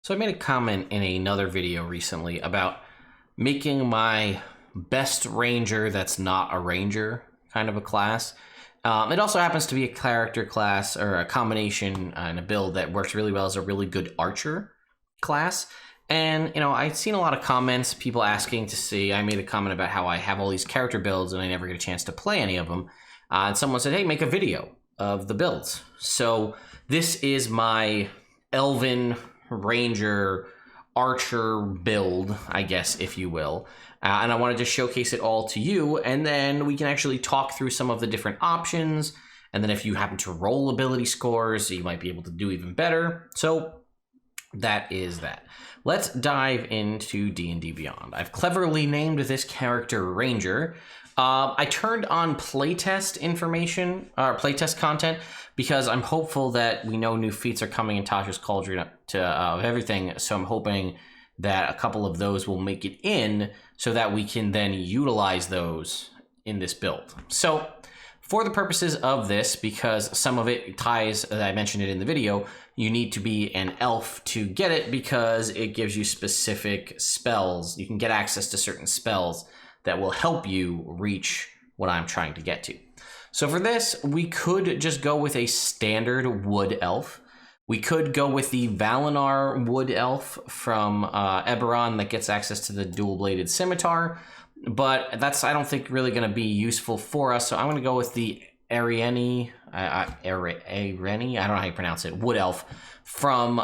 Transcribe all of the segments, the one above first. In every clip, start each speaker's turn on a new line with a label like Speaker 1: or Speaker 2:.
Speaker 1: So I made a comment in another video recently about making my best ranger that's not a ranger kind of a class. It also happens to be a character class or a combination and a build that works really well as a really good archer class. And, you know, I've seen a lot of comments, people asking to see, I made a comment about how I have all these character builds and I never get a chance to play any of them. And someone said, hey, make a video of the builds. So this is my Elven Ranger Archer build, I guess, if you will. And I wanted to showcase it all to you, and then we can actually talk through some of the different options. And then if you happen to roll ability scores, you might be able to do even better. So that is that. Let's dive into D&D Beyond. I've cleverly named this character Ranger. I turned on playtest information, or playtest content, because I'm hopeful that we know new feats are coming in Tasha's Cauldron to everything. So I'm hoping that a couple of those will make it in so that we can then utilize those in this build. So for the purposes of this, because some of it ties, as I mentioned it in the video, you need to be an elf to get it because it gives you specific spells. You can get access to certain spells that will help you reach what I'm trying to get to. So for this, we could just go with a standard wood elf. We could go with the Valinar wood elf from Eberron that gets access to the dual-bladed scimitar, but that's, I don't think, really going to be useful for us. So I'm going to go with the Areni, I don't know how you pronounce it, wood elf from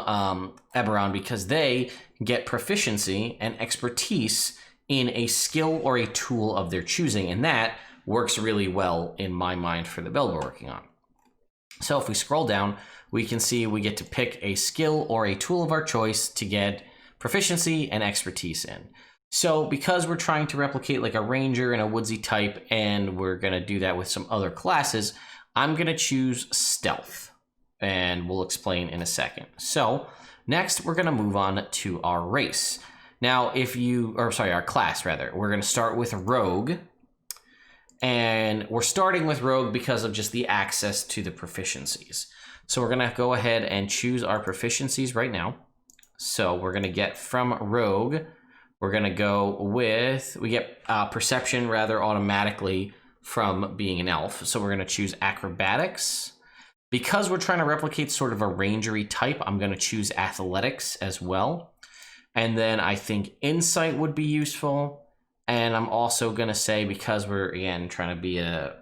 Speaker 1: Eberron, because they get proficiency and expertise in a skill or a tool of their choosing, and that works really well in my mind for the build we're working on. So if we scroll down, we can see we get to pick a skill or a tool of our choice to get proficiency and expertise in. So because we're trying to replicate like a ranger and a woodsy type, and we're going to do that with some other classes, I'm going to choose stealth, and we'll explain in a second. So next we're going to move on to our race. Now, our class rather. We're going to start with rogue, and we're starting with rogue because of just the access to the proficiencies. So we're going to go ahead and choose our proficiencies right now. So we're going to get from rogue, we're going to go with, we get perception rather automatically from being an elf. So we're going to choose acrobatics. Because we're trying to replicate sort of a rangery type, I'm going to choose athletics as well. And then I think insight would be useful. And I'm also going to say, because we're, again, trying to be a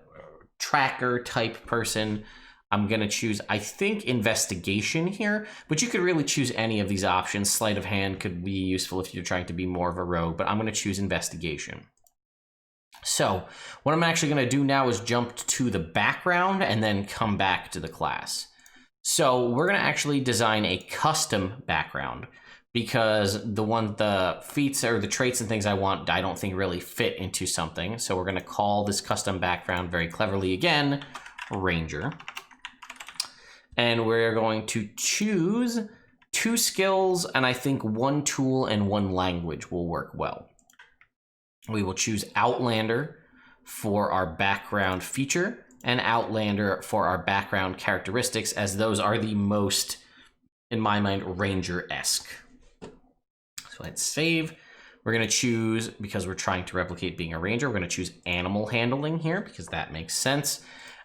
Speaker 1: tracker type person, I'm going to choose, I think, investigation here. But you could really choose any of these options. Sleight of hand could be useful if you're trying to be more of a rogue, but I'm going to choose investigation. So what I'm actually going to do now is jump to the background and then come back to the class. So we're going to actually design a custom background, because the feats or the traits and things I want, I don't think really fit into something. So we're going to call this custom background very cleverly again, Ranger. And we're going to choose 2 skills, and I think 1 tool and 1 language will work well. We will choose Outlander for our background feature and Outlander for our background characteristics, as those are the most, in my mind, Ranger-esque. So let's save. We're going to choose, because we're trying to replicate being a ranger, we're going to choose animal handling here because that makes sense.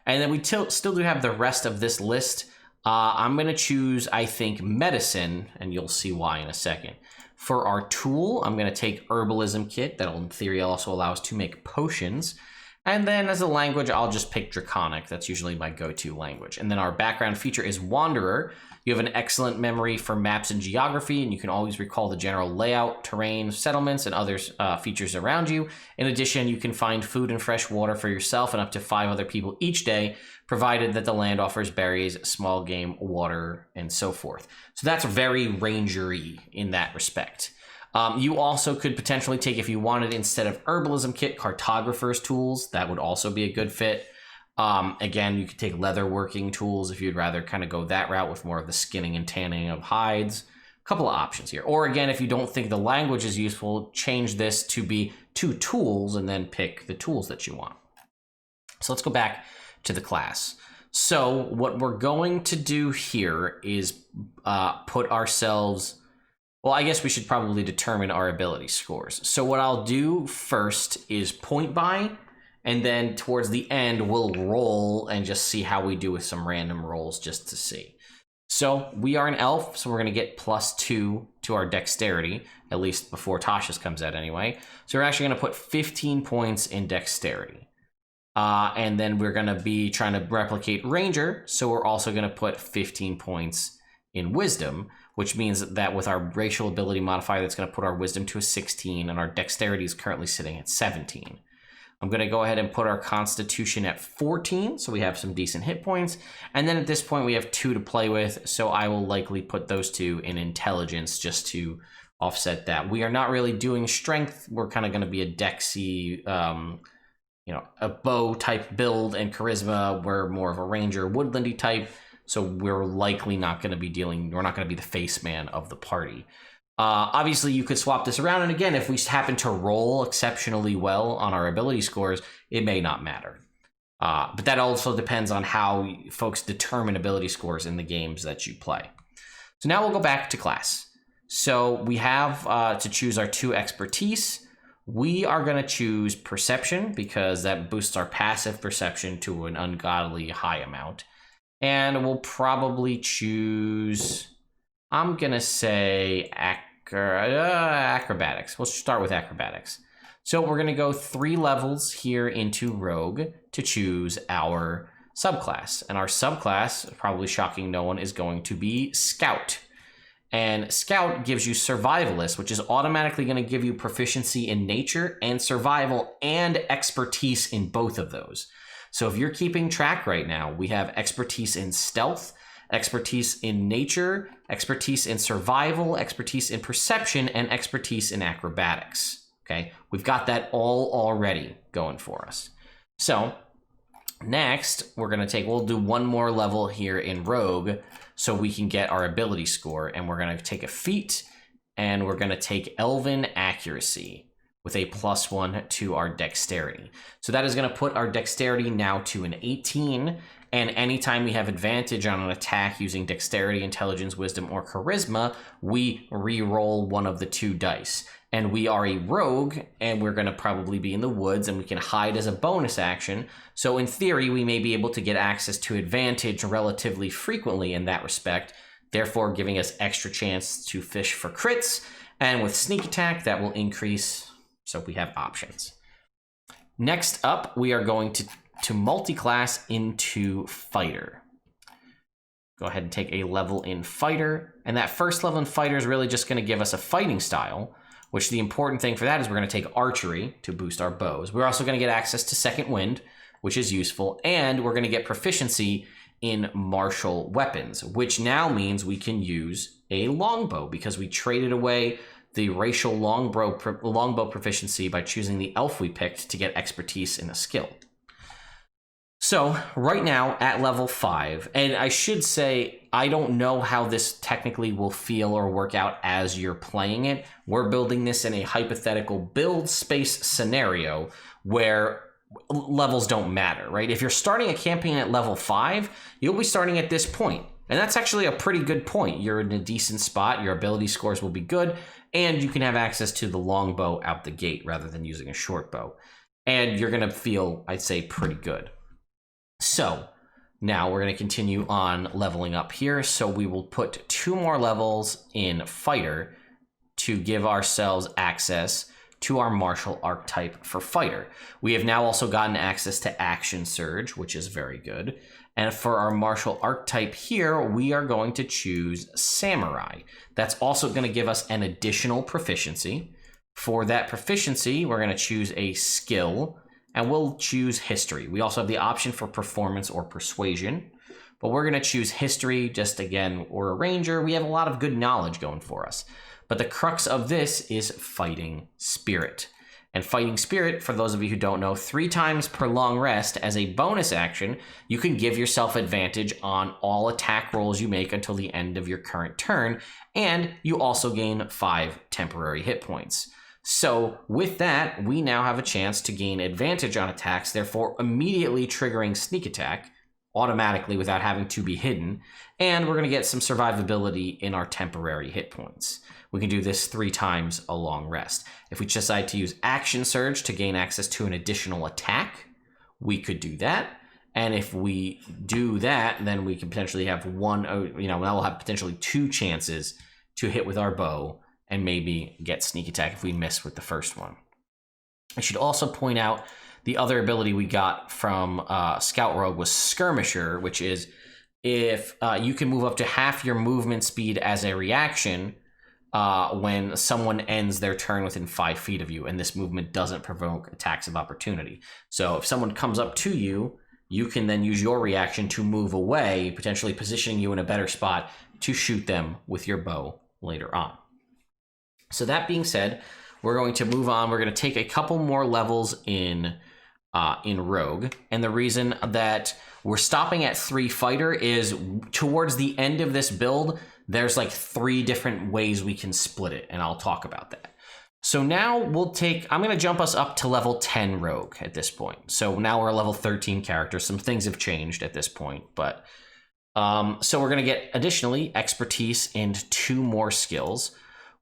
Speaker 1: And then we still do have the rest of this list. I'm going to choose, I think, medicine, and you'll see why in a second. For our tool, I'm going to take herbalism kit. That'll, in theory, also allow us to make potions. And then as a language, I'll just pick Draconic. That's usually my go-to language. And then our background feature is Wanderer. You have an excellent memory for maps and geography, and you can always recall the general layout, terrain, settlements, and other features around you. In addition, you can find food and fresh water for yourself and up to 5 other people each day, provided that the land offers berries, small game, water, and so forth. So that's very rangery in that respect. You also could potentially take, if you wanted, instead of herbalism kit, cartographer's tools. That would also be a good fit. Again, you could take leather working tools if you'd rather kind of go that route with more of the skinning and tanning of hides. A couple of options here. Or again, if you don't think the language is useful, change this to be 2 tools and then pick the tools that you want. So let's go back to the class. So what we're going to do here is put ourselves Well, I guess we should probably determine our ability scores. So what I'll do first is point by, and then towards the end, we'll roll and just see how we do with some random rolls just to see. So we are an elf, so we're going to get +2 to our dexterity, at least before Tasha's comes out anyway. So we're actually going to put 15 points in dexterity. And then we're going to be trying to replicate ranger, so we're also going to put 15 points in wisdom, which means that with our racial ability modifier, that's going to put our wisdom to a 16, and our dexterity is currently sitting at 17. I'm going to go ahead and put our constitution at 14, so we have some decent hit points. And then at this point, we have 2 to play with, so I will likely put those 2 in intelligence just to offset that. We are not really doing strength. We're kind of going to be a dexy, a bow type build, and charisma. We're more of a ranger, woodlandy type. So we're likely not going to be we're not going to be the face man of the party. Obviously, you could swap this around. And again, if we happen to roll exceptionally well on our ability scores, it may not matter. But that also depends on how folks determine ability scores in the games that you play. So now we'll go back to class. So we have to choose our 2 expertise. We are going to choose perception because that boosts our passive perception to an ungodly high amount. And we'll probably choose, I'm going to say acrobatics. We'll start with acrobatics. So we're going to go 3 levels here into rogue to choose our subclass. And our subclass, probably shocking no one, is going to be scout. And scout gives you survivalist, which is automatically going to give you proficiency in nature and survival and expertise in both of those. So if you're keeping track right now, we have expertise in stealth, expertise in nature, expertise in survival, expertise in perception, and expertise in acrobatics. Okay, we've got that all already going for us. So next, we'll do 1 more level here in rogue so we can get our ability score, and we're going to take a feat, and we're going to take elven accuracy with a +1 to our dexterity. So that is going to put our dexterity now to an 18, and anytime we have advantage on an attack using dexterity, intelligence, wisdom, or charisma, we re-roll 1 of the 2 dice. And we are a rogue, and we're going to probably be in the woods, and we can hide as a bonus action. So in theory, we may be able to get access to advantage relatively frequently in that respect, therefore giving us extra chance to fish for crits. And with sneak attack, that will increase. So we have options. Next up, we are going to multiclass into fighter. Go ahead and take a level in fighter. And that first level in fighter is really just going to give us a fighting style, which the important thing for that is we're going to take archery to boost our bows. We're also going to get access to second wind, which is useful. And we're going to get proficiency in martial weapons, which now means we can use a longbow because we traded away the racial longbow proficiency by choosing the elf we picked to get expertise in a skill. So right now at level 5, and I should say, I don't know how this technically will feel or work out as you're playing it. We're building this in a hypothetical build space scenario where levels don't matter, right? If you're starting a campaign at level 5, you'll be starting at this point. And that's actually a pretty good point. You're in a decent spot, your ability scores will be good, and you can have access to the longbow out the gate rather than using a short bow. And you're going to feel, I'd say, pretty good. So now we're going to continue on leveling up here. So we will put 2 more levels in fighter to give ourselves access to our martial archetype for fighter. We have now also gotten access to action surge, which is very good. And for our martial archetype here, we are going to choose samurai. That's also going to give us an additional proficiency. For that proficiency, we're going to choose a skill, and we'll choose history. We also have the option for performance or persuasion, but we're going to choose history. Just again, we're a ranger. We have a lot of good knowledge going for us. But the crux of this is fighting spirit. And fighting spirit, for those of you who don't know, 3 times per long rest as a bonus action, you can give yourself advantage on all attack rolls you make until the end of your current turn, and you also gain 5 temporary hit points. So with that, we now have a chance to gain advantage on attacks, therefore immediately triggering sneak attack automatically without having to be hidden. And we're going to get some survivability in our temporary hit points. We can do this 3 times a long rest. If we decide to use Action Surge to gain access to an additional attack, we could do that. And if we do that, then we can potentially have now we'll have potentially 2 chances to hit with our bow and maybe get sneak attack if we miss with the first one. I should also point out the other ability we got from Scout Rogue was Skirmisher, which is if you can move up to half your movement speed as a reaction when someone ends their turn within 5 feet of you, and this movement doesn't provoke attacks of opportunity. So if someone comes up to you, you can then use your reaction to move away, potentially positioning you in a better spot to shoot them with your bow later on. So that being said, we're going to move on. We're going to take a couple more levels in Rogue, and the reason that we're stopping at 3 fighter is towards the end of this build, there's like 3 different ways we can split it, and I'll talk about that. So now I'm going to jump us up to level 10 Rogue at this point. So now we're a level 13 character. Some things have changed at this point, but so we're going to get additionally expertise and 2 more skills.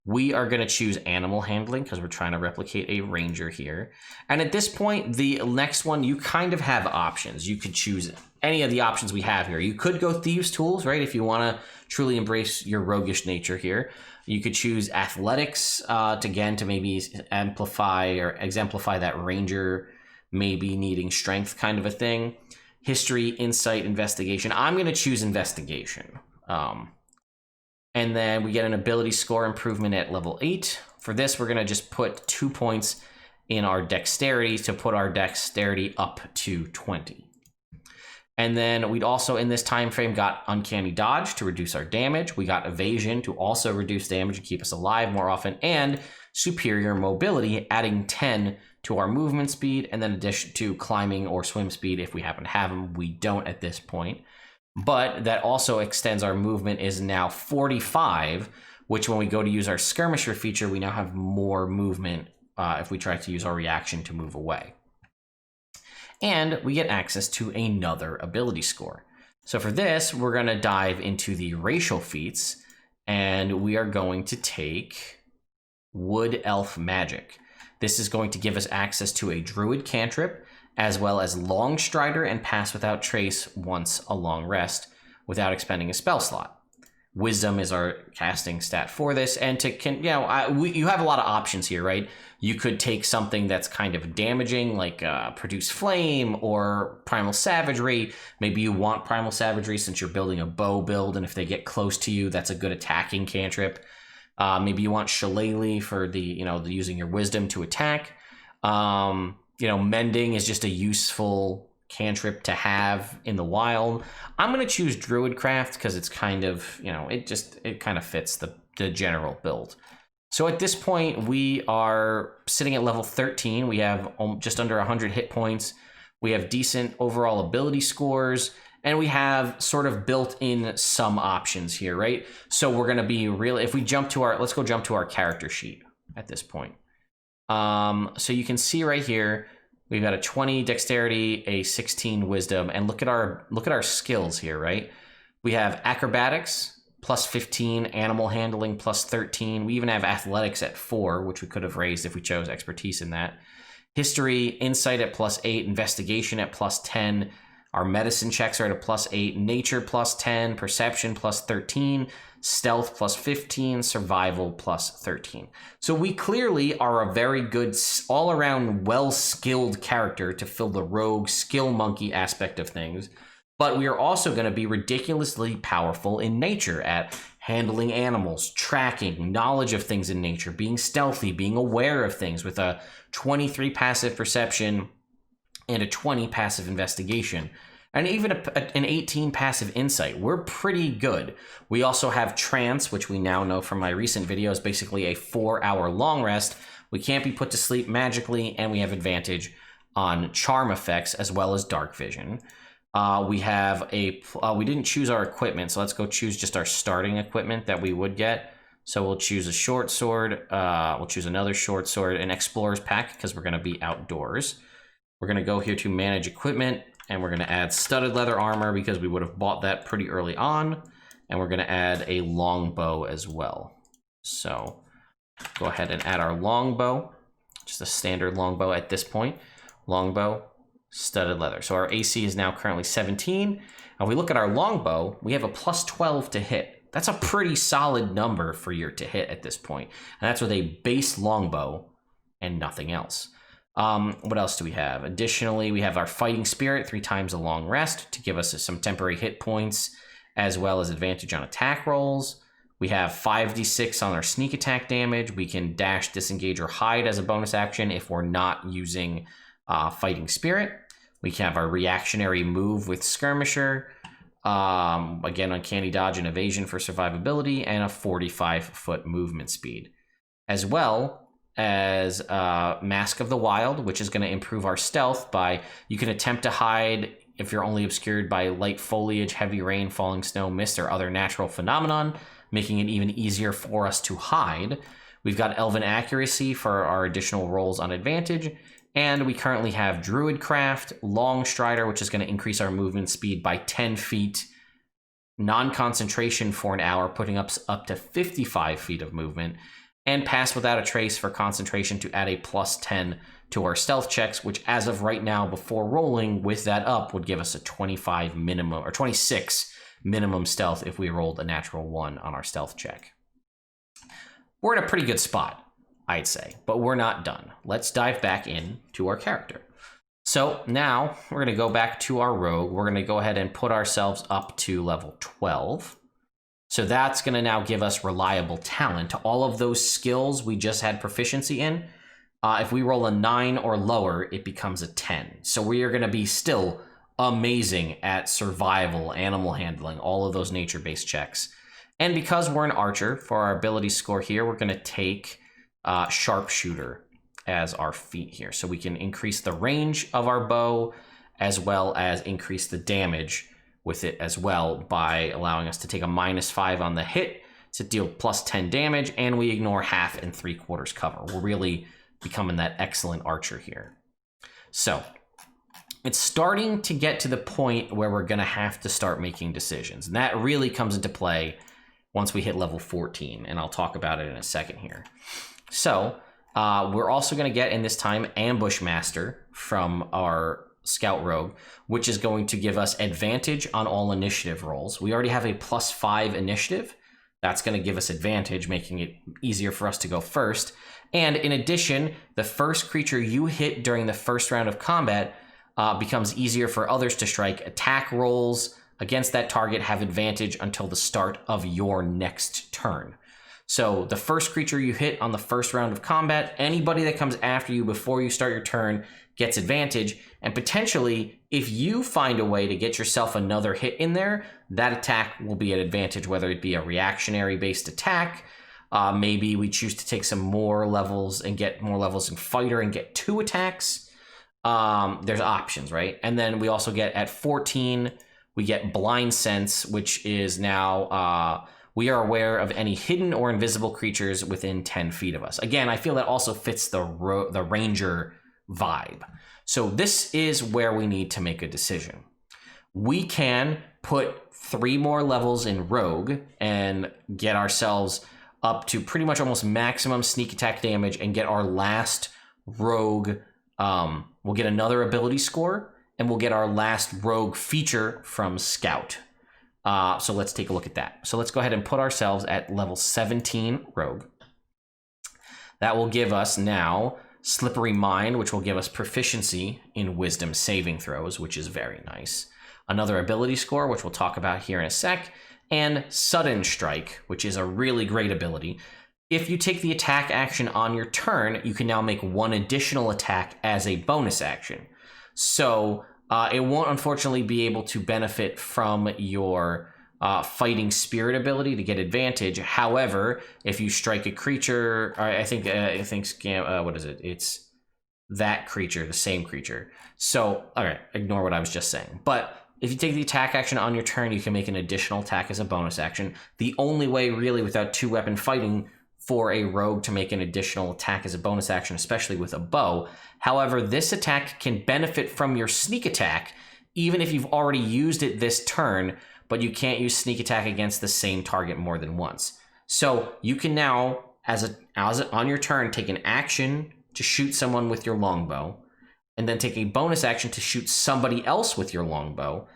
Speaker 1: We are going to choose animal handling because we're trying to replicate a ranger here. And at this point, the next one, you kind of have options. You could choose any of the options we have here. You could go Thieves' Tools, right? If you want to truly embrace your roguish nature here. You could choose athletics to maybe amplify or exemplify that ranger maybe needing strength kind of a thing. History, insight, investigation. I'm going to choose investigation. And then we get an ability score improvement at level 8. For this, we're going to just put 2 points in our dexterity to put our dexterity up to 20. And then we'd also, in this time frame, got Uncanny Dodge to reduce our damage. We got Evasion to also reduce damage and keep us alive more often. And Superior Mobility, adding 10 to our movement speed, and then addition to climbing or swim speed if we happen to have them. We don't at this point. But that also extends our movement is now 45, which when we go to use our Skirmisher feature, we now have more movement if we try to use our reaction to move away. And we get access to another ability score. So for this, we're going to dive into the racial feats, and we are going to take Wood Elf Magic. This is going to give us access to a Druid cantrip, as well as Long Strider and Pass Without Trace once a long rest without expending a spell slot. Wisdom is our casting stat for this, and you have a lot of options here, right? You could take something that's kind of damaging, like Produce Flame or Primal Savagery. Maybe you want Primal Savagery since you're building a bow build, and if they get close to you, that's a good attacking cantrip. Maybe you want Shillelagh for the using your Wisdom to attack. Mending is just a useful cantrip to have in the wild. I'm going to choose Druidcraft because it's kind of, it kind of fits the general build. So at this point, we are sitting at level 13. We have just under 100 hit points. We have decent overall ability scores, and we have sort of built in some options here, right? So we're going to be if we jump to let's go jump to our character sheet at this point. So you can see right here, we've got a 20 dexterity, a 16 wisdom, and look at our skills here, right? We have acrobatics plus 15, animal handling plus 13. We even have athletics at 4, which we could have raised if we chose expertise in that. History, insight at plus 8, investigation at plus 10. Our medicine checks are at a plus 8, nature plus 10, perception plus 13, stealth plus 15, survival plus 13. So we clearly are a very good, all-around, well-skilled character to fill the rogue skill monkey aspect of things. But we are also going to be ridiculously powerful in nature at handling animals, tracking, knowledge of things in nature, being stealthy, being aware of things with a 23 passive perception and a 20 passive investigation, and even an 18 passive insight. We're pretty good. We also have trance, which we now know from my recent video is basically a 4-hour long rest. We can't be put to sleep magically, and we have advantage on charm effects as well as dark vision. We have we didn't choose our equipment, so let's go choose just our starting equipment that we would get. So we'll choose a short sword, we'll choose another short sword, an explorer's pack because we're going to be outdoors. We're going to go here to manage equipment. And we're going to add studded leather armor because we would have bought that pretty early on. And we're going to add a longbow as well. So go ahead and add our longbow, just a standard longbow at this point. Longbow, studded leather. So our AC is now currently 17. And we look at our longbow, we have a plus 12 to hit. That's a pretty solid number for your to hit at this point. And that's with a base longbow and nothing else. What else do we have? Additionally, we have our fighting spirit, 3 times a long rest to give us some temporary hit points, as well as advantage on attack rolls. We have 5d6 on our sneak attack damage. We can dash, disengage, or hide as a bonus action if we're not using fighting spirit. We can have our reactionary move with skirmisher. Again, uncanny dodge and evasion for survivability, and a 45-foot movement speed, as well as Mask of the Wild, which is going to improve our stealth by, you can attempt to hide if you're only obscured by light foliage, heavy rain, falling snow, mist, or other natural phenomenon, making it even easier for us to hide. We've got Elven Accuracy for our additional rolls on advantage, and we currently have Druidcraft, Long Strider, which is going to increase our movement speed by 10 feet, non-concentration for an hour, putting us up to 55 feet of movement, and Pass Without a Trace for concentration to add a plus 10 to our stealth checks, which as of right now, before rolling with that up, would give us a 25 minimum, or 26 minimum stealth if we rolled a natural 1 on our stealth check. We're in a pretty good spot, I'd say, but we're not done. Let's dive back in to our character. So now we're going to go back to our rogue. We're going to go ahead and put ourselves up to level 12. So that's going to now give us reliable talent. All of those skills we just had proficiency in, if we roll a 9 or lower, it becomes a 10. So we are going to be still amazing at survival, animal handling, all of those nature-based checks. And because we're an archer, for our ability score here, we're going to take sharpshooter as our feat here. So we can increase the range of our bow as well as increase the damage with it as well by allowing us to take a -5 on the hit to deal plus 10 damage, and we ignore 1/2 and 3/4 cover. We're really becoming that excellent archer here. So it's starting to get to the point where we're going to have to start making decisions. And that really comes into play once we hit level 14, and I'll talk about it in a second here. So we're also going to get, in this time, Ambush Master from our Scout Rogue, which is going to give us advantage on all initiative rolls. We already have a +5 initiative. That's going to give us advantage, making it easier for us to go first. And in addition, the first creature you hit during the first round of combat becomes easier for others to strike. Attack rolls against that target have advantage until the start of your next turn. So the first creature you hit on the first round of combat, anybody that comes after you before you start your turn gets advantage. And potentially, if you find a way to get yourself another hit in there, that attack will be at advantage, whether it be a reactionary based attack. Maybe we choose to take some more levels and get more levels in fighter and get 2 attacks. There's options, right? And then we also get, at 14, we get Blind Sense, which is now we are aware of any hidden or invisible creatures within 10 feet of us. Again, I feel that also fits the ranger vibe. So this is where we need to make a decision. We can put 3 more levels in Rogue and get ourselves up to pretty much almost maximum sneak attack damage and get our last Rogue. We'll get another ability score, and we'll get our last Rogue feature from Scout. So let's take a look at that. So let's go ahead and put ourselves at level 17 Rogue. That will give us now Slippery Mind, which will give us proficiency in Wisdom saving throws, which is very nice. Another ability score, which we'll talk about here in a sec, and Sudden Strike, which is a really great ability. If you take the attack action on your turn, you can now make 1 additional attack as a bonus action. So it won't unfortunately be able to benefit from your fighting spirit ability to get advantage. However, if you strike a creature, I think what is it? It's that creature, the same creature. So, all right, ignore what I was just saying. But if you take the attack action on your turn, you can make an additional attack as a bonus action. The only way really without 2-weapon fighting for a rogue to make an additional attack as a bonus action, especially with a bow. However, this attack can benefit from your sneak attack even if you've already used it this turn, but you can't use sneak attack against the same target more than once. So you can now, on your turn, take an action to shoot someone with your longbow, and then take a bonus action to shoot somebody else with your longbow.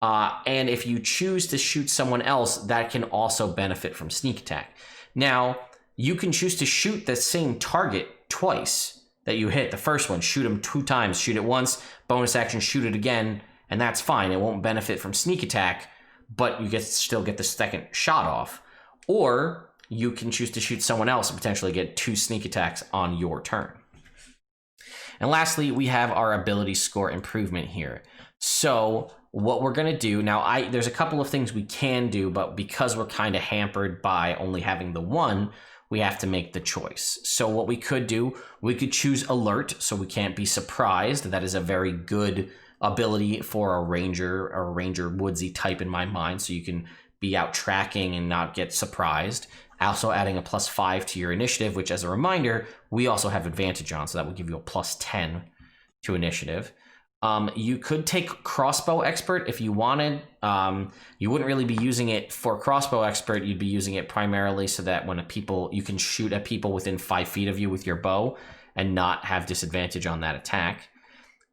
Speaker 1: And if you choose to shoot someone else, that can also benefit from sneak attack. Now, you can choose to shoot the same target twice that you hit. The first one, shoot them 2 times, shoot it once, bonus action, shoot it again, and that's fine. It won't benefit from sneak attack, but you still get the second shot off. Or you can choose to shoot someone else and potentially get 2 sneak attacks on your turn. And lastly, we have our ability score improvement here. So what we're going to do now, there's a couple of things we can do, but because we're kind of hampered by only having the 1, we have to make the choice. So what we could do, we could choose alert, so we can't be surprised. That is a very good ability for a ranger woodsy type in my mind, so you can be out tracking and not get surprised. Also adding a +5 to your initiative, which, as a reminder, we also have advantage on, so that would give you a +10 to initiative. You could take crossbow expert if you wanted. You wouldn't really be using it for crossbow expert. You'd be using it primarily so that when you can shoot at people within 5 feet of you with your bow and not have disadvantage on that attack.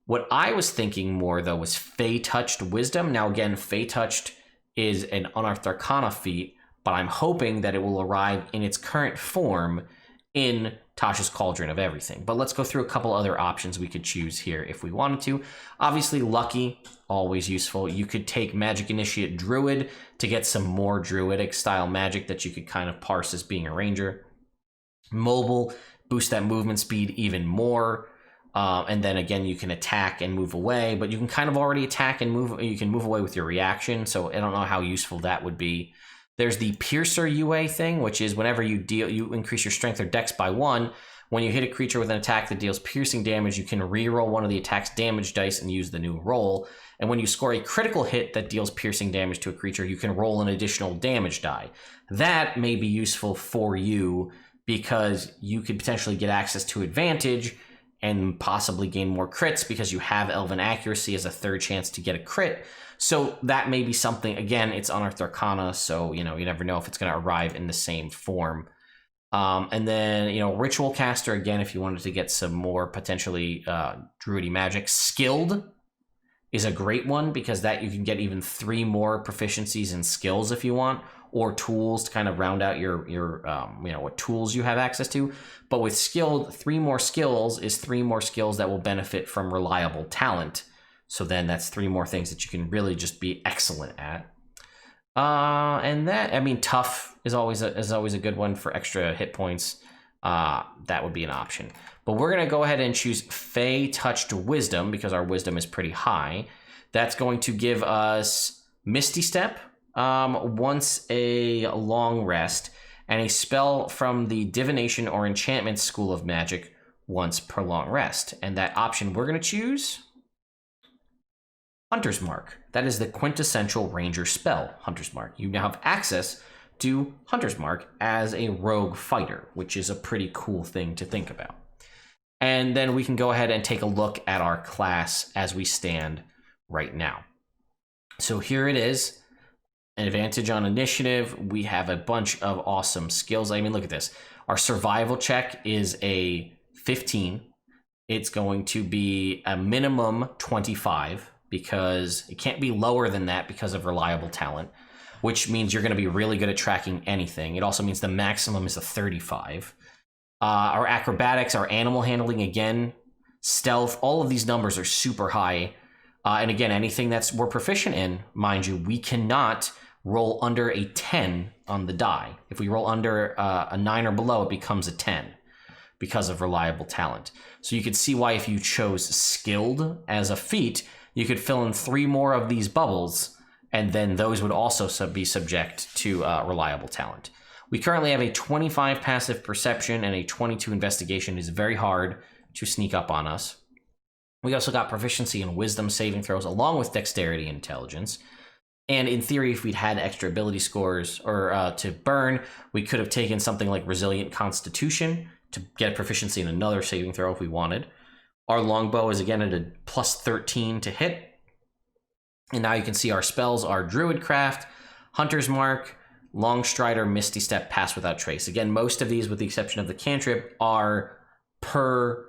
Speaker 1: What I was thinking more, though, was Fey Touched Wisdom. Now, again, Fey Touched is an Unearthed Arcana feat, but I'm hoping that it will arrive in its current form in Tasha's Cauldron of Everything. But let's go through a couple other options we could choose here if we wanted to. Obviously, Lucky, always useful. You could take Magic Initiate Druid to get some more Druidic style magic that you could kind of parse as being a ranger. Mobile, boost that movement speed even more. And then again, you can attack and move away, but you can kind of already attack and move. You can move away with your reaction, so I don't know how useful that would be. There's the Piercer UA thing, which is whenever you increase your strength or dex by 1, when you hit a creature with an attack that deals piercing damage, you can reroll one of the attack's damage dice and use the new roll. And when you score a critical hit that deals piercing damage to a creature, you can roll an additional damage die. That may be useful for you because you could potentially get access to advantage and possibly gain more crits because you have Elven Accuracy as a 3rd chance to get a crit. So that may be something. Again, it's Unearthed Arcana, so you never know if it's going to arrive in the same form. And then Ritual Caster, again, if you wanted to get some more potentially druidy magic. Skilled is a great one because that you can get even 3 more proficiencies in skills if you want, or tools to kind of round out your what tools you have access to. But with Skilled, 3 more skills is 3 more skills that will benefit from reliable talent. So then that's 3 more things that you can really just be excellent at. And that, Tough is always a good one for extra hit points. That would be an option. But we're going to go ahead and choose Fey Touched Wisdom because our wisdom is pretty high. That's going to give us Misty Step once a long rest, and a spell from the Divination or Enchantment School of Magic once per long rest. And that option we're going to choose, Hunter's Mark. That is the quintessential ranger spell, Hunter's Mark. You now have access to Hunter's Mark as a rogue fighter, which is a pretty cool thing to think about. And then we can go ahead and take a look at our class as we stand right now. So here it is. An advantage on initiative. We have a bunch of awesome skills. Look at this. Our survival check is a 15. It's going to be a minimum 25 because it can't be lower than that because of reliable talent, which means you're going to be really good at tracking anything. It also means the maximum is a 35. Our acrobatics, our animal handling, again, stealth, all of these numbers are super high. And again, anything that's we're proficient in, mind you, we cannot roll under a 10 on the die. If we roll under a 9 or below, it becomes a 10 because of reliable talent. So you could see why if you chose Skilled as a feat, you could fill in 3 more of these bubbles, and then those would also be subject to reliable talent. We currently have a 25 passive perception and a 22 investigation. It is very hard to sneak up on us. We also got proficiency in wisdom saving throws along with dexterity and intelligence. And in theory, if we'd had extra ability scores or to burn, we could have taken something like resilient constitution to get proficiency in another saving throw if we wanted. Our longbow is again at a +13 to hit. And now you can see our spells are Druidcraft, Hunter's Mark, Longstrider, Misty Step, Pass Without Trace. Again, most of these, with the exception of the cantrip, are per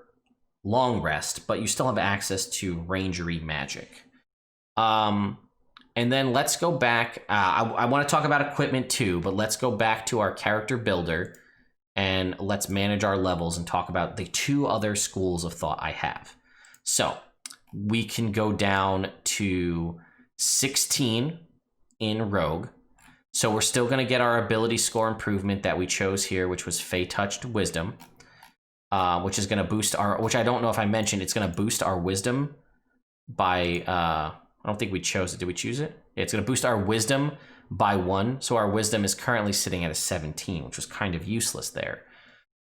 Speaker 1: long rest, but you still have access to rangery magic. And then let's go back. I want to talk about equipment too, but let's go back to our character builder and let's manage our levels and talk about the two other schools of thought I have. So we can go down to 16 in Rogue. So we're still going to get our ability score improvement that we chose here, which was Fey Touched Wisdom, which is going to boost our, which I don't know if I mentioned, it's going to boost our Wisdom by, I don't think we chose it. Did we choose it? It's going to boost our Wisdom by 1. So our Wisdom is currently sitting at a 17, which was kind of useless there.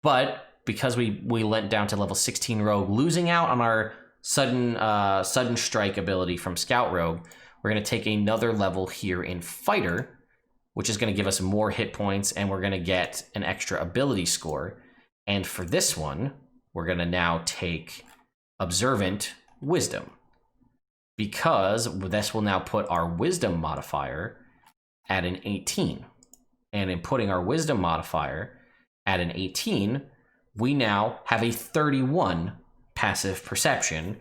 Speaker 1: But because we went down to level 16 Rogue, losing out on our sudden strike ability from Scout Rogue, we're going to take another level here in Fighter, which is going to give us more hit points, and we're going to get an extra ability score. And for this one, we're going to now take Observant Wisdom, because this will now put our Wisdom modifier at an 18. And in putting our Wisdom modifier at an 18, we now have a 31 passive perception.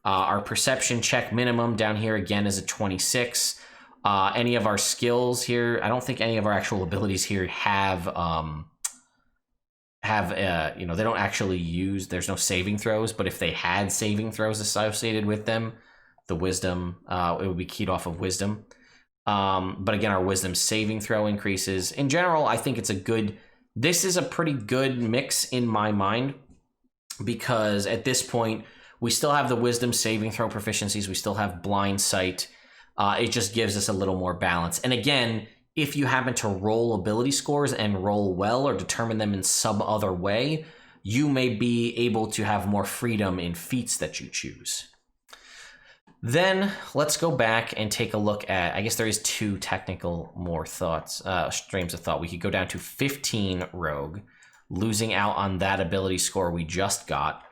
Speaker 1: Our perception check minimum down here again is a 26. Any of our skills here, I don't think any of our actual abilities here have you know, they don't actually use, there's no saving throws, but if they had saving throws associated with them, the Wisdom, it would be keyed off of Wisdom. But again, our Wisdom saving throw increases. In general, I think this is a pretty good mix in my mind, because at this point, we still have the Wisdom saving throw proficiencies. We still have Blind Sight. It just gives us a little more balance. And again, if you happen to roll ability scores and roll well or determine them in some other way, you may be able to have more freedom in feats that you choose. Then let's go back and take a look at, I guess there is two technical more thoughts, streams of thought. We could go down to 15 Rogue, losing out on that ability score we just got,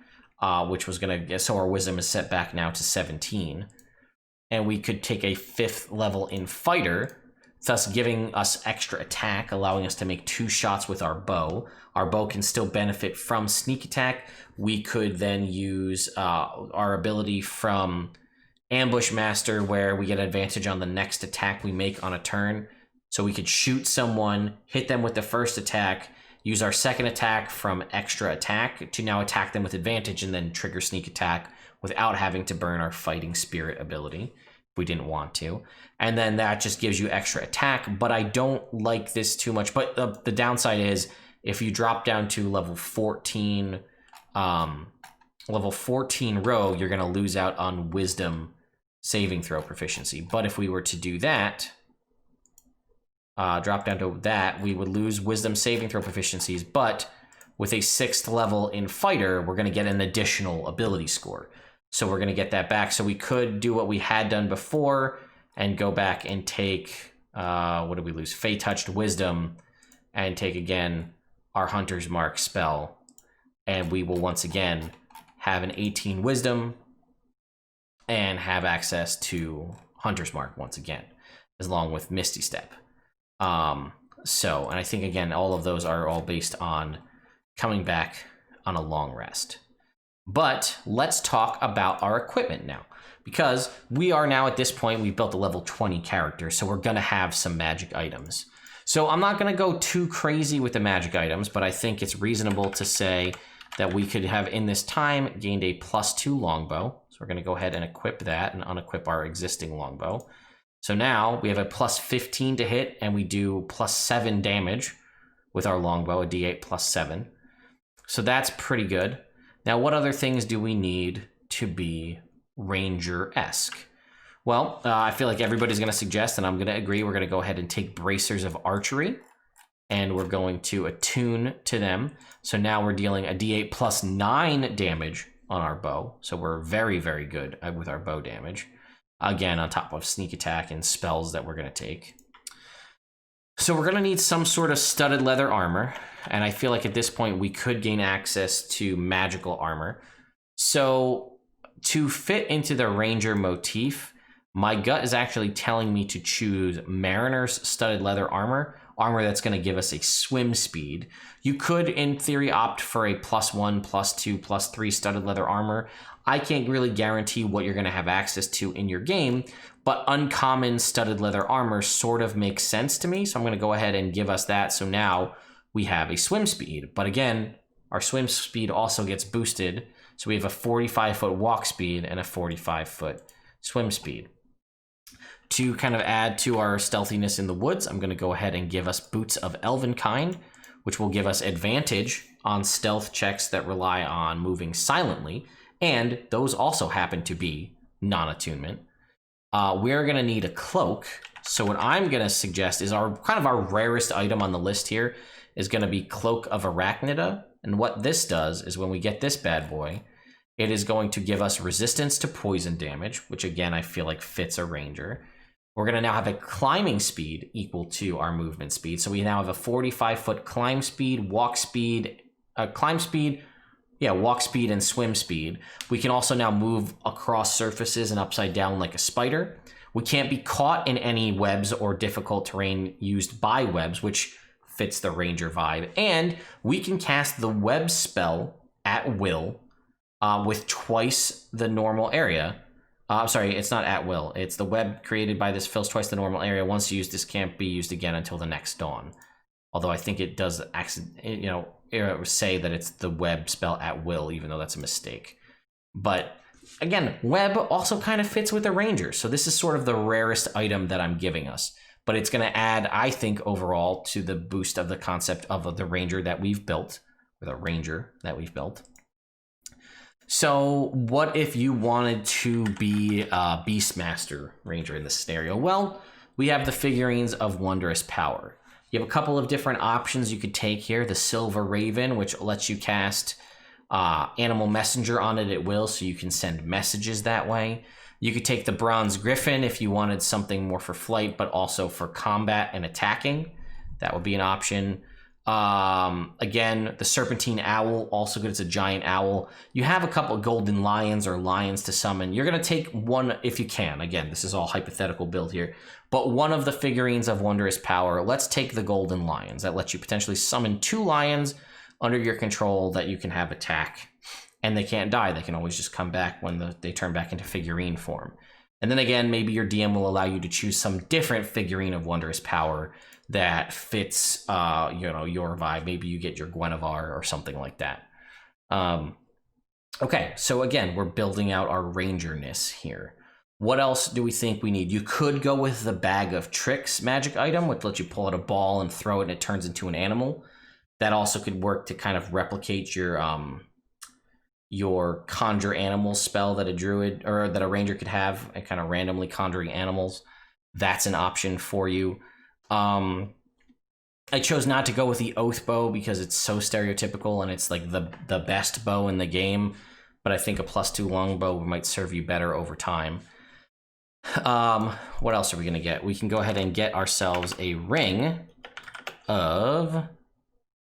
Speaker 1: which was going to, so our Wisdom is set back now to 17. And we could take a 5th level in Fighter, thus giving us extra attack, allowing us to make 2 shots with our bow. Our bow can still benefit from sneak attack. We could then use our ability from Ambush Master, where we get advantage on the next attack we make on a turn. So we could shoot someone, hit them with the first attack, use our second attack from extra attack to now attack them with advantage, and then trigger sneak attack without having to burn our Fighting Spirit ability if we didn't want to. And then that just gives you extra attack, but I don't like this too much. But the downside is, if you drop down to level 14 Rogue, you're going to lose out on Wisdom saving throw proficiency. But if we were to do that, drop down to that, we would lose Wisdom saving throw proficiencies, but with a 6th level in Fighter, we're going to get an additional ability score. So we're going to get that back. So we could do what we had done before and go back and take, what did we lose? Fey Touched Wisdom, and take again our Hunter's Mark spell. And we will once again have an 18 Wisdom and have access to Hunter's Mark once again, as long with Misty Step. And I think, again, all of those are all based on coming back on a long rest. But let's talk about our equipment now, because we are now at this point, we've built a level 20 character, so we're going to have some magic items. So I'm not going to go too crazy with the magic items, but I think it's reasonable to say that we could have, in this time, gained a +2 longbow. So we're going to go ahead and equip that and unequip our existing longbow. So now we have a +15 to hit, and we do +7 damage with our longbow, a d8 +7. So that's pretty good. Now, what other things do we need to be Ranger-esque? Well, I feel like everybody's going to suggest, and I'm going to agree, we're going to go ahead and take Bracers of Archery, and we're going to attune to them. So now we're dealing a d8 +9 damage on our bow. So we're very, very good with our bow damage. Again, on top of sneak attack and spells that we're going to take. So we're going to need some sort of studded leather armor. And I feel like at this point we could gain access to magical armor. So to fit into the Ranger motif, My gut is actually telling me to choose Mariner's studded leather armor that's going to give us a swim speed. You could, in theory, opt for a +1, +2, +3 studded leather armor. I can't really guarantee what you're going to have access to in your game, but uncommon studded leather armor sort of makes sense to me, so I'm going to go ahead and give us that. So now we have a swim speed, but again, our swim speed also gets boosted, so we have a 45-foot walk speed and a 45-foot swim speed. To kind of add to our stealthiness in the woods, I'm going to go ahead and give us Boots of Elvenkind, which will give us advantage on stealth checks that rely on moving silently, and those also happen to be non-attunement. We're going to need a cloak, so what I'm going to suggest is our rarest item on the list here is going to be Cloak of Arachnida, and what this does is when we get this bad boy, it is going to give us resistance to poison damage, which again I feel like fits a ranger. We're going to now have a climbing speed equal to our movement speed. So we now have a 45-foot climb speed, walk speed, walk speed and swim speed. We can also now move across surfaces and upside down like a spider. We can't be caught in any webs or difficult terrain used by webs, which fits the ranger vibe. And we can cast the web spell at will with twice the normal area. I'm sorry, it's not at will. It's the web created by this fills twice the normal area. Once used, this can't be used again until the next dawn. Although I think it does say that it's the web spell at will, even though that's a mistake. But again, web also kind of fits with the ranger. So this is sort of the rarest item that I'm giving us. But it's going to add, I think, overall to the boost of the concept of the ranger that we've built, or the ranger that we've built. So what if you wanted to be a Beastmaster Ranger in this scenario? Well, we have the figurines of Wondrous Power. You have a couple of different options you could take here. The Silver Raven, which lets you cast Animal Messenger on it at will, so you can send messages that way. You could take the Bronze Griffin if you wanted something more for flight, but also for combat and attacking. That would be an option. Again, the Serpentine Owl, also good. It's a giant owl. You have a couple of golden lions or lions to summon. You're going to take one if you can. Again, this is all hypothetical build here. But one of the figurines of Wondrous Power, let's take the golden lions. That lets you potentially summon 2 lions under your control that you can have attack. And they can't die. They can always just come back when they turn back into figurine form. And then again, maybe your DM will allow you to choose some different figurine of Wondrous Power that fits your vibe. Maybe you get your Guinevere or something like that. Okay, so again, we're building out our rangerness here. What else do we think we need? You could go with the Bag of Tricks magic item, which lets you pull out a ball and throw it and it turns into an animal. That also could work to kind of replicate your conjure animals spell that a druid or that a ranger could have, and kind of randomly conjuring animals. That's an option for you. I chose not to go with the Oath Bow because it's so stereotypical and it's like the best bow in the game, but I think a +2 longbow might serve you better over time. What else are we going to get? We can go ahead and get ourselves a ring of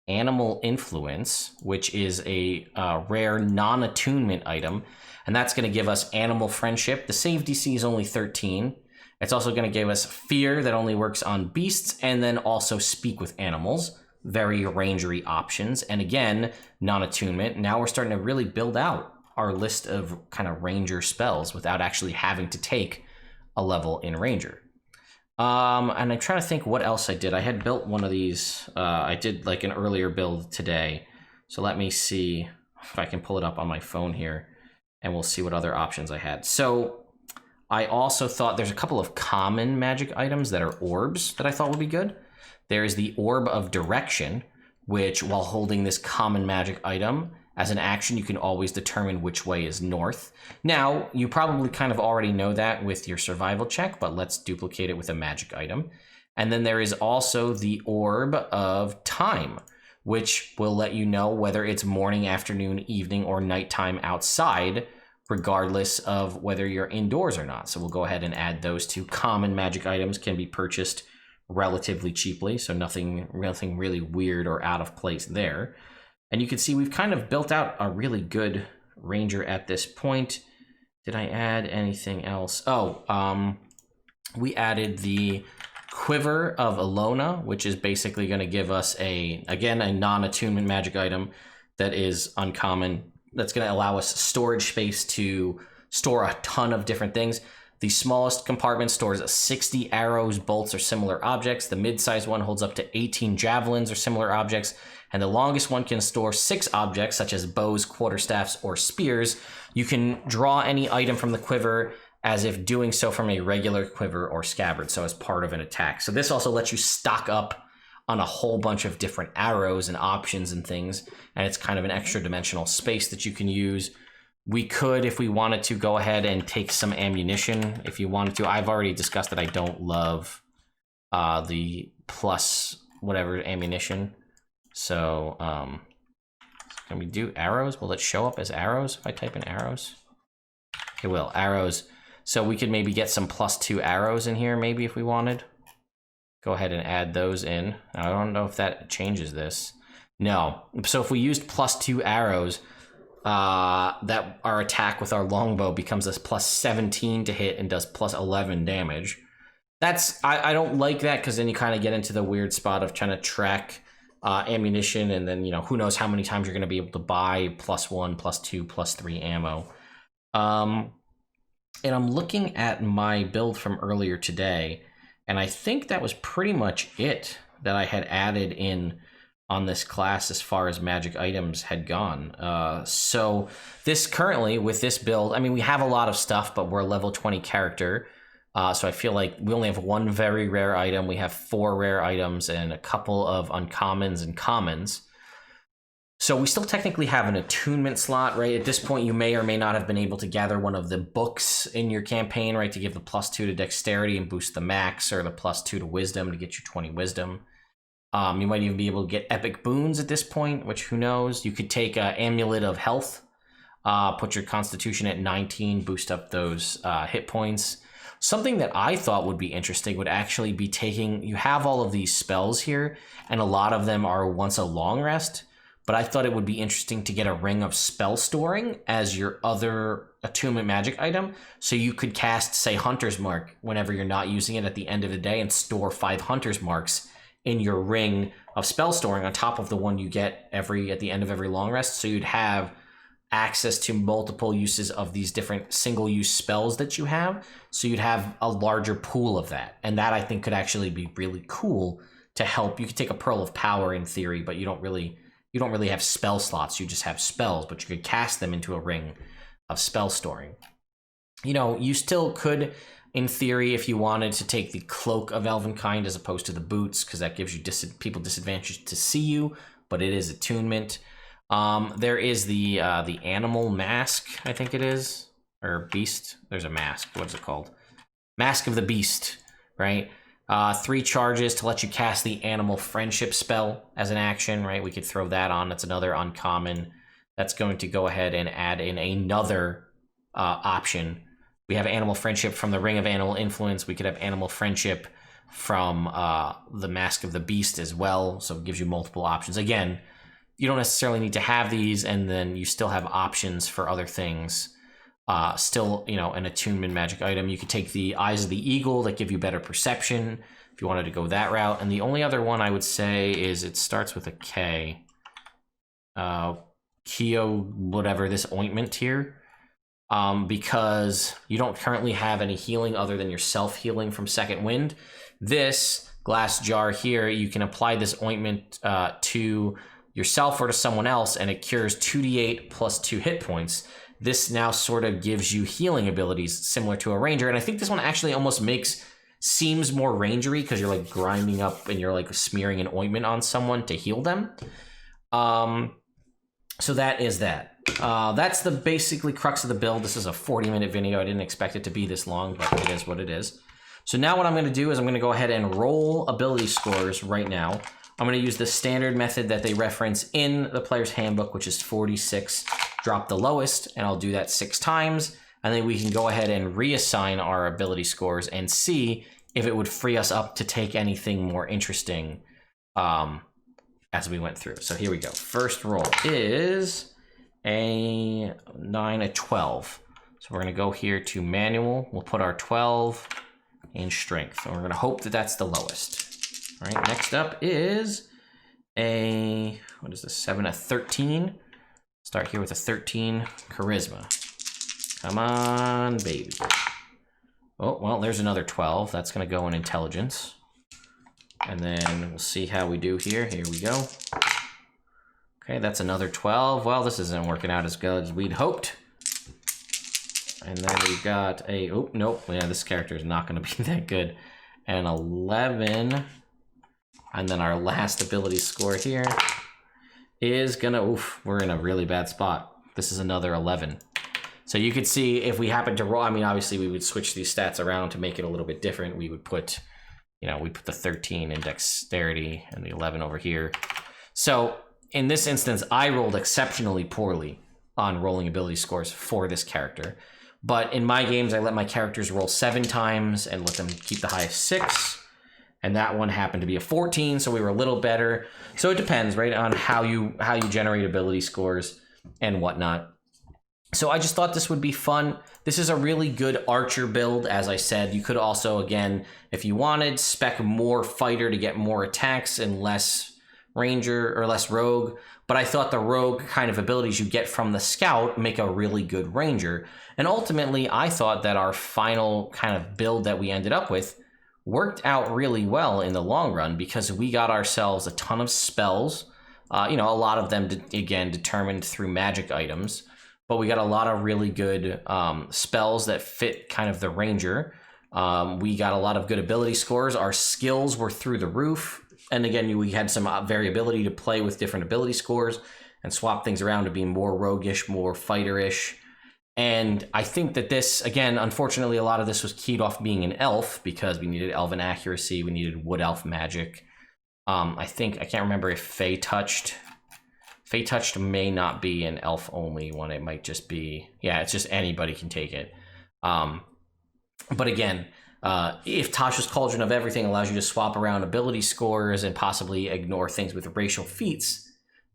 Speaker 1: Animal Influence, which is a rare non-attunement item, and that's going to give us Animal Friendship. The save DC is only 13. It's also going to give us Fear that only works on beasts, and then also Speak with Animals. Very rangery options. And again, non-attunement. Now we're starting to really build out our list of kind of ranger spells without actually having to take a level in ranger. And I'm trying to think what else I did. I had built one of these. I did like an earlier build today. So let me see if I can pull it up on my phone here, and we'll see what other options I had. So I also thought there's a couple of common magic items that are orbs that I thought would be good. There's the Orb of Direction, which while holding this common magic item, as an action, you can always determine which way is north. Now, you probably kind of already know that with your survival check, but let's duplicate it with a magic item. And then there is also the Orb of Time, which will let you know whether it's morning, afternoon, evening, or nighttime outside, regardless of whether you're indoors or not. So we'll go ahead and add those 2 common magic items. Can be purchased relatively cheaply, so nothing really weird or out of place there. And you can see we've kind of built out a really good ranger at this point. Did I add anything else? Oh, we added the Quiver of Alona, which is basically going to give us again, a non-attunement magic item that is uncommon. That's going to allow us storage space to store a ton of different things. The smallest compartment stores 60 arrows, bolts, or similar objects. The mid-sized one holds up to 18 javelins or similar objects. And the longest one can store 6 objects, such as bows, quarterstaffs, or spears. You can draw any item from the quiver as if doing so from a regular quiver or scabbard, so as part of an attack. So this also lets you stock up on a whole bunch of different arrows and options and things, and it's kind of an extra dimensional space that you can use. We could, if we wanted to, go ahead and take some ammunition if you wanted to. I've already discussed that I don't love the plus whatever ammunition. So can we do arrows? Will it show up as arrows if I type in arrows? It will, arrows. So we could maybe get some +2 arrows in here maybe if we wanted. Go ahead and add those in. Now, I don't know if that changes this. No. So if we used +2 arrows, that our attack with our longbow becomes this +17 to hit and does +11 damage. I don't like that, because then you kind of get into the weird spot of trying to track ammunition, and then, you know, who knows how many times you're going to be able to buy +1, +2, +3 ammo. And I'm looking at my build from earlier today, and I think that was pretty much it that I had added in on this class as far as magic items had gone. So this currently, with this build, I mean, we have a lot of stuff, but we're a level 20 character. So I feel like we only have 1 very rare item. We have 4 rare items and a couple of uncommons and commons. So we still technically have an attunement slot, right? At this point, you may or may not have been able to gather one of the books in your campaign, right? To give the +2 to dexterity and boost the max, or the +2 to wisdom to get you 20 wisdom. You might even be able to get epic boons at this point, which who knows? You could take an amulet of health, put your constitution at 19, boost up those hit points. Something that I thought would be interesting would actually be taking, you have all of these spells here, and a lot of them are once a long rest, but I thought it would be interesting to get a ring of spell storing as your other attunement magic item. So you could cast, say, Hunter's Mark whenever you're not using it at the end of the day, and store 5 Hunter's Marks in your ring of spell storing on top of the one you get at the end of every long rest. So you'd have access to multiple uses of these different single-use spells that you have. So you'd have a larger pool of that. And that, I think, could actually be really cool to help. You could take a Pearl of Power in theory, but you don't really have spell slots. You just have spells, but you could cast them into a ring of spell storing. You know, you still could, in theory, if you wanted to take the Cloak of Elvenkind as opposed to the boots, because that gives you people disadvantage to see you, but it is attunement. There is the animal mask, I think it is, or beast. There's a mask. What is it called? Mask of the Beast, right? 3 charges to let you cast the animal friendship spell as an action, right? We could throw that on. That's another uncommon. That's going to go ahead and add in another option. We have animal friendship from the Ring of Animal Influence. We could have animal friendship from the Mask of the Beast as well. So it gives you multiple options. Again, you don't necessarily need to have these, and then you still have options for other things. Still, you know, an attunement magic item. You could take the Eyes of the Eagle that give you better perception if you wanted to go that route. And the only other one I would say is, it starts with a K. Keo, whatever, this ointment here. Because you don't currently have any healing other than your self-healing from Second Wind. This glass jar here, you can apply this ointment to yourself or to someone else, and it cures 2d8 plus 2 hit points. This now sort of gives you healing abilities similar to a ranger, and I think this one actually almost seems more rangery, because you're like grinding up and you're like smearing an ointment on someone to heal them. So that is that. That's the basically crux of the build. This is a 40-minute video. I didn't expect it to be this long, but it is what it is. So now what I'm going to do is I'm going to go ahead and roll ability scores right now. I'm going to use the standard method that they reference in the player's handbook, which is 46, drop the lowest, and I'll do that 6 times. And then we can go ahead and reassign our ability scores and see if it would free us up to take anything more interesting as we went through. So here we go. First roll is a 9, a 12. So we're going to go here to manual. We'll put our 12 in strength. And we're going to hope that that's the lowest. All right, next up is a, what is this, 7, a 13. Start here with a 13 charisma. Come on, baby. Oh, well, there's another 12. That's going to go in intelligence. And then we'll see how we do here. Here we go. Okay, that's another 12. Well, this isn't working out as good as we'd hoped. And then we've got a, oh, nope. Yeah, this character is not going to be that good. An 11. And then our last ability score here is going to, oof, we're in a really bad spot. This is another 11. So you could see if we happen to roll, I mean, obviously we would switch these stats around to make it a little bit different. We would put, you know, we put the 13 in dexterity and the 11 over here. So in this instance, I rolled exceptionally poorly on rolling ability scores for this character. But in my games, I let my characters roll 7 times and let them keep the highest 6. And that one happened to be a 14, so we were a little better. So it depends, right, on how you generate ability scores and whatnot. So I just thought this would be fun. This is a really good archer build, as I said. You could also, again, if you wanted, spec more fighter to get more attacks and less ranger or less rogue. But I thought the rogue kind of abilities you get from the scout make a really good ranger. And ultimately, I thought that our final kind of build that we ended up with worked out really well in the long run because we got ourselves a ton of spells. You know, a lot of them, again, determined through magic items. But we got a lot of really good spells that fit kind of the ranger. We got a lot of good ability scores. Our skills were through the roof. And again, we had some variability to play with different ability scores and swap things around to be more roguish, more fighter-ish. And I think that this, again, unfortunately, a lot of this was keyed off being an elf because we needed elven accuracy. We needed wood elf magic. I can't remember if Fey Touched may not be an elf only one. It might just be, yeah, it's just anybody can take it. But again, if Tasha's Cauldron of Everything allows you to swap around ability scores and possibly ignore things with racial feats,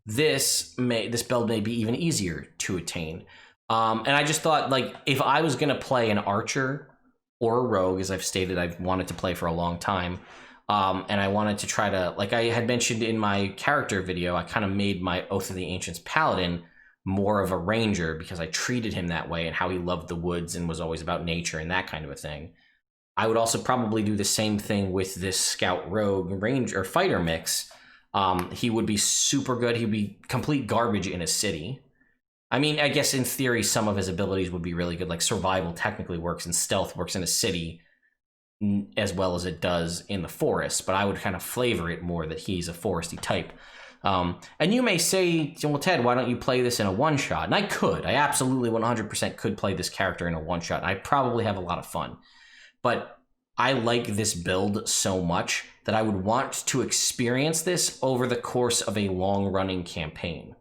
Speaker 1: this build may be even easier to attain. And I just thought, like, if I was going to play an archer or a rogue, as I've stated, I've wanted to play for a long time, and I wanted to try to, like I had mentioned in my character video, I kind of made my Oath of the Ancients paladin more of a ranger because I treated him that way and how he loved the woods and was always about nature and that kind of a thing. I would also probably do the same thing with this scout rogue ranger or fighter mix. He would be super good. He'd be complete garbage in a city. I mean, I guess in theory, some of his abilities would be really good. Like survival technically works and stealth works in a city as well as it does in the forest. But I would kind of flavor it more that he's a foresty type. And you may say, well, Ted, why don't you play this in a one-shot? And I could. I absolutely 100% could play this character in a one-shot. I'd probably have a lot of fun. But I like this build so much that I would want to experience this over the course of a long-running campaign.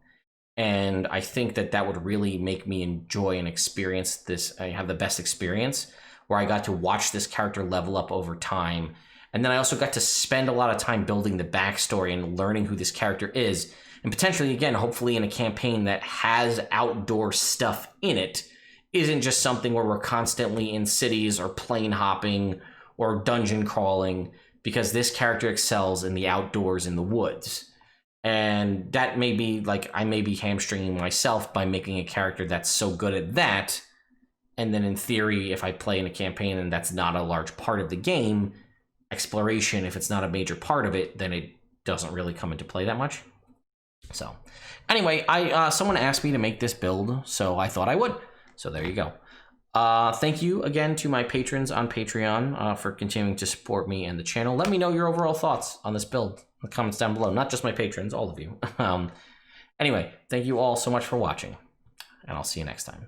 Speaker 1: And I think that that would really make me enjoy and experience this. I have the best experience where I got to watch this character level up over time. And then I also got to spend a lot of time building the backstory and learning who this character is. And potentially, again, hopefully in a campaign that has outdoor stuff in it, isn't just something where we're constantly in cities or plane hopping or dungeon crawling, because this character excels in the outdoors in the woods. And that may be, like, I may be hamstringing myself by making a character that's so good at that. And then in theory, if I play in a campaign and that's not a large part of the game, exploration, if it's not a major part of it, then it doesn't really come into play that much. So anyway, someone asked me to make this build, so I thought I would. So there you go. Thank you again to my patrons on Patreon for continuing to support me and the channel. Let me know your overall thoughts on this build in the comments down below. Not just my patrons, all of you. Anyway, thank you all so much for watching, and I'll see you next time.